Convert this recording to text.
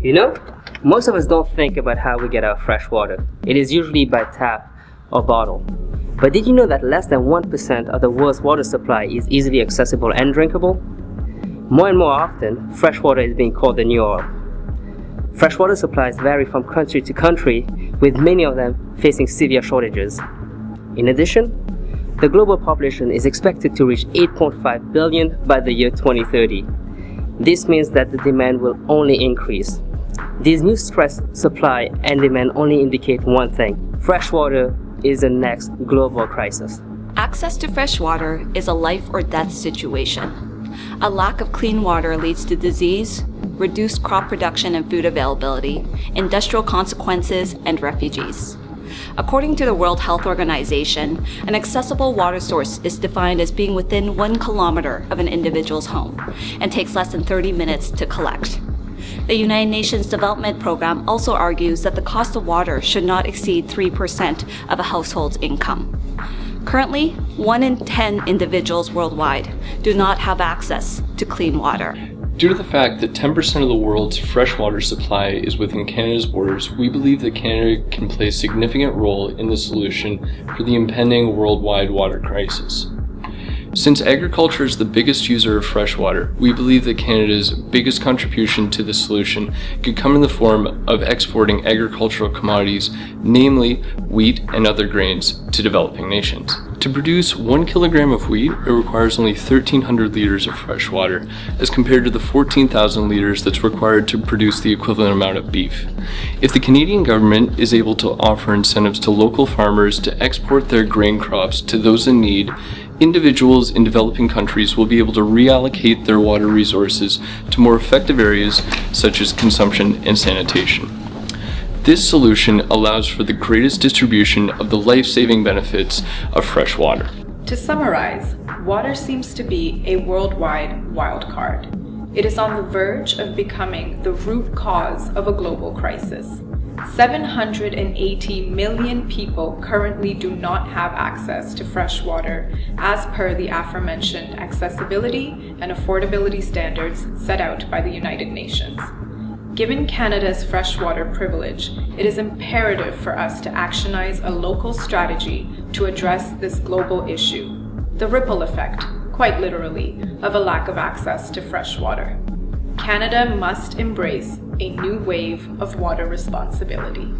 You know, most of us don't think about how we get our fresh water. It is usually by tap or bottle. But did you know that less than 1% of the world's water supply is easily accessible and drinkable? More and more often, fresh water is being called the new oil. Freshwater supplies vary from country to country, with many of them facing severe shortages. In addition, the global population is expected to reach 8.5 billion by the year 2030. This means that the demand will only increase. These new stress supply and demand only indicate one thing: fresh water is the next global crisis. Access to fresh water is a life or death situation. A lack of clean water leads to disease, reduced crop production and food availability, industrial consequences, and refugees. According to the World Health Organization, an accessible water source is defined as being within 1 kilometer of an individual's home and takes less than 30 minutes to collect. The United Nations Development Program also argues that the cost of water should not exceed 3% of a household's income. Currently, 1 in 10 individuals worldwide do not have access to clean water. Due to the fact that 10% of the world's freshwater supply is within Canada's borders, we believe that Canada can play a significant role in the solution for the impending worldwide water crisis. Since agriculture is the biggest user of freshwater, we believe that Canada's biggest contribution to the solution could come in the form of exporting agricultural commodities, namely wheat and other grains, to developing nations. To produce 1 kilogram of wheat, it requires only 1,300 liters of fresh water, as compared to the 14,000 liters that's required to produce the equivalent amount of beef. If the Canadian government is able to offer incentives to local farmers to export their grain crops to those in need, individuals in developing countries will be able to reallocate their water resources to more effective areas such as consumption and sanitation. This solution allows for the greatest distribution of the life-saving benefits of fresh water. To summarize, water seems to be a worldwide wild card. It is on the verge of becoming the root cause of a global crisis. 780 million people currently do not have access to fresh water, as per the aforementioned accessibility and affordability standards set out by the United Nations. Given Canada's freshwater privilege, it is imperative for us to actionize a local strategy to address this global issue, the ripple effect, quite literally, of a lack of access to fresh water. Canada must embrace a new wave of water responsibility.